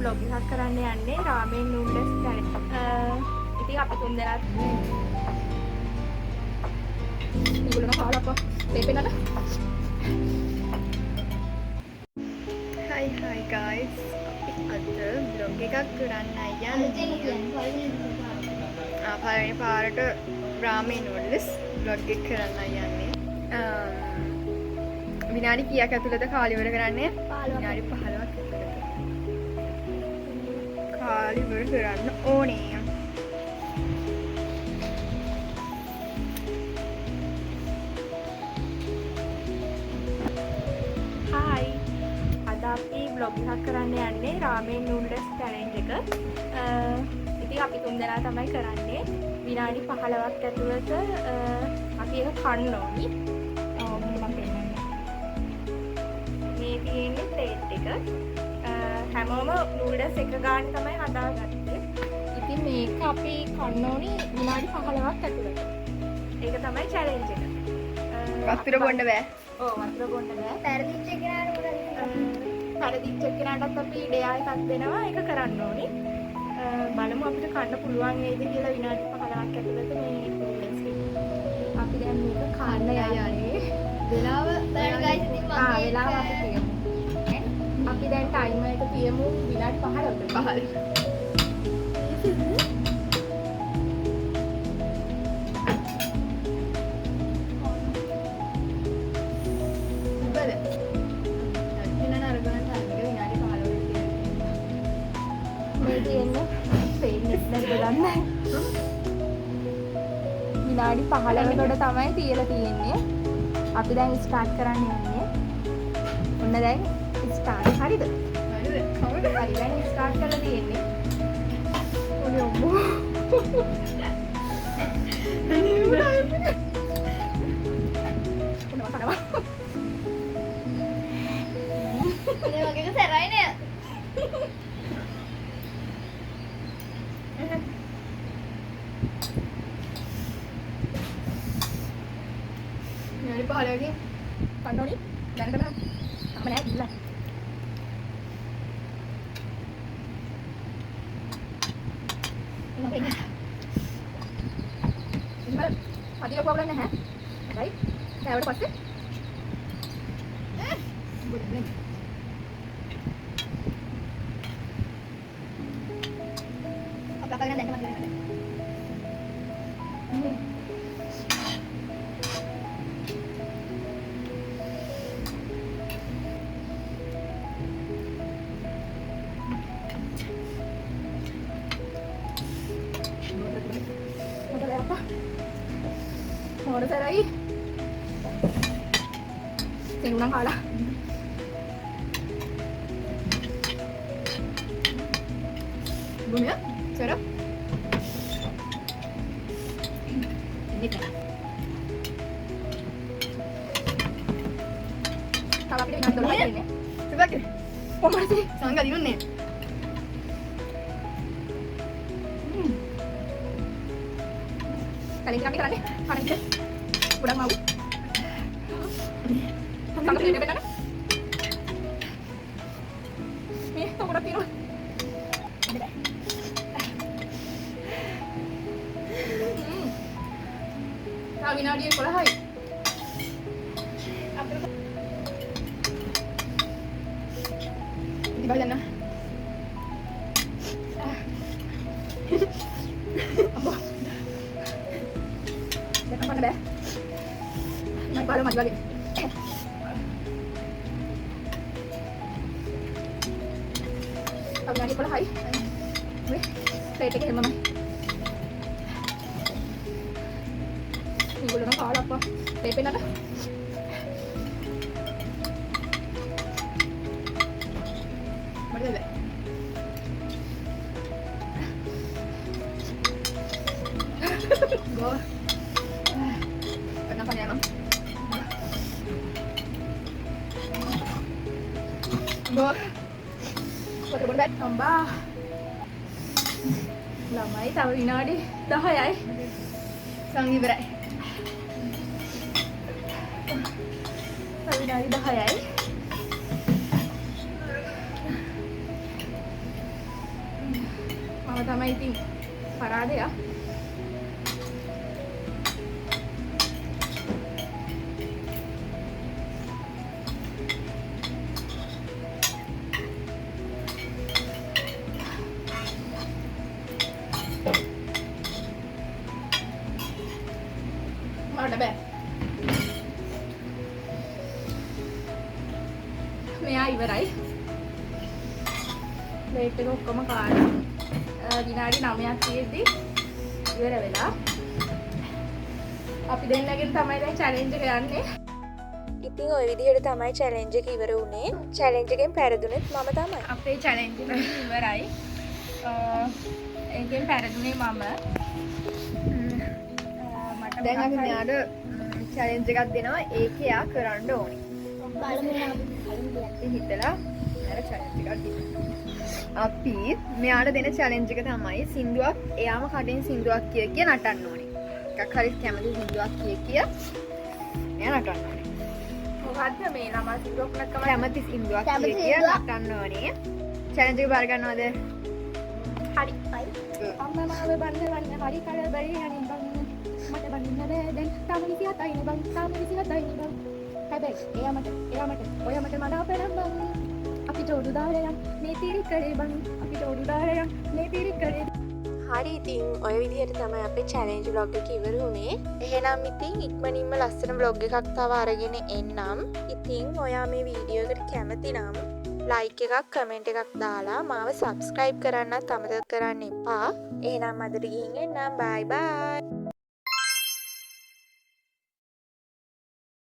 vlog එකක් කරන්න යන්නේ රාමෙන් නූඩල්ස් challenge. ඉතින් අපි තුන් දෙනාත් මේගොල්ලෝ කාලක්ව දෙපෙන්නද? Hi guys. අපි අද vlog එකක් කරන්න යන්නේ. පළවෙනි පාරට රාමෙන් නූඩල්ස් vlog එක කරන්න යන්නේ. විනාඩි කීයක් ඇතුළත කාලය ඉවර කරන්නේ? විනාඩි 15ක් ඇතුළත. කාලය ඉවර කරන්න ඕනේ. Hi. අද අපි vlog එකක් කරන්න යන්නේ රාමෙන් නූඩල්ස් challenge එක. ඉතින් අපි තුන් දෙනා තමයි කරන්නේ. විනාඩි 15ක් ඇතුළත අපි ඒක කන්න ඕනි. මේ තියෙන්නේ ප්ලේට් එක. හැමෝම නූඩල්ස් එක ගන්න තමයි හදාගත්තේ. ඉතින් මේක අපි කන්න ඕනි විනාඩි 15ක් ඇතුළත. ඒක තමයි challenge එක. වතුර බොන්න බෑ. ඔව් වතුර බොන්න බෑ. පෙරදිච්ච කෙනාටත් අපි ඩෙයා එකක් දෙනවා. ඒක කරන්න ඕනි. බලමු අපිට කන්න පුළුවන් වේද කියලා විනාඩි 15ක් ඇතුළත මේ නූඩල්ස් එක. අපි දැන් මේක කන්න යන්නේ. වෙලාව දැන් ගයිස් ඉතින් වෙලාව අපි තියමු. අපි දැන් ටයිමර් එක තියමු විනාඩි 15කට. 15. විනාඩි 15කට තමයි තියලා තියෙන්නේ. අපි දැන් ස්ටාර්ට් කරන්න යන්නේ. ඔන්න දැන් ස්ටාර්ට් හරිද? හරිද? කවුද? හරි දැන් ස්ටාර්ට් කරලා තියෙන්නේ. ඔනේ ඔම්බෝ. මේ වගේ සරයි නේ. Ini lagi pandori dan kena apa nih gila ini tadi aku bilang nih baik saya udah pasti apa kalian dan teman-teman Mau saya lagi tinggal ulang kalah belum ya serap ini kan kalau pilih ngantor lagi ini coba ke oh masih sangat di nih kali ini kami kerana karena itu udah mau tangkap ini benar nih tuh udah piru kami nadia pula hai di bagian nah apa deh baru maju lagi kami lagi pula hai wih plate ke mama minggu kalah apa pepe nada mari deh go kenapa nih emang go water bottle tambah lamai tahu විනාඩි 10යි සංගි ඉවරයි විනාඩි 10යි තමයි ඉතින් පරාදයක්. මට බෑ. මෙයා ඉවරයි. Plate එක ඔක්කොම කාලා විනාඩි 9ක් තියෙද්දි ඉවර වෙලා. අපි දෙන්නගෙන් තමයි දැන් චැලෙන්ජ් එක යන්නේ. ඉතින් ওই විදිහට තමයි චැලෙන්ජ් එක ඉවර වුණේ. චැලෙන්ජ් එකෙන් පෙරදුනෙත් මම තමයි. අපේ චැලෙන්ජ් එක ඉවරයි. ඒකෙන් පෙරදුනේ මම. මට දැන් අපි මෙයාට චැලෙන්ජ් එකක් දෙනවා. ඒක එයා කරන්න ඕනේ. හිතලා මෙයාට චැලෙන්ජ් එකක් දෙනවා. අපි මෙයාට දෙන චැලෙන්ජ් එක තමයි සින්දුවක් එයාම කටින් සින්දුවක් කිය කිය නටන්න ඕනේ. එකක් හරි කැමති සින්දුවක් කිය කිය එයා නටන්න ඕනේ. මොකද්ද මේ ළමා සින්දුවක් නැත්නම් කැමති සින්දුවක් කිය කිය නටන්න ඕනේ. චැලෙන්ජ් එක බාර ගන්නවද? හරි. අම්මා මාව බන්න හරි කලබලයි අනිත් බං මට බන්න බෑ දැන් තාම 27යි නේ බං තාම 27යි නේ බං හැබැයි එයා මට ඔය මට මනාපනම් බං අපිට උඩු දාලයන් මේ තීරි කරේ බං අපිට උඩු දාලයන් මේ තීරි කරේ. හරි ඉතින් ඔය විදිහට තමයි අපේ චැලෙන්ජ් vlog එක ඉවර වුණේ. එහෙනම් ඉතින් ඉක්මනින්ම ලස්සන vlog එකක් තව අරගෙන එන්නම්. ඉතින් ඔයා මේ වීඩියෝ එකට කැමති නම් like එකක් කමෙන්ට් එකක් දාලා මාව subscribe කරන්නත් අමතක කරන්න එපා. එහෙනම් අදට ගිහින් එන්නම්. bye bye.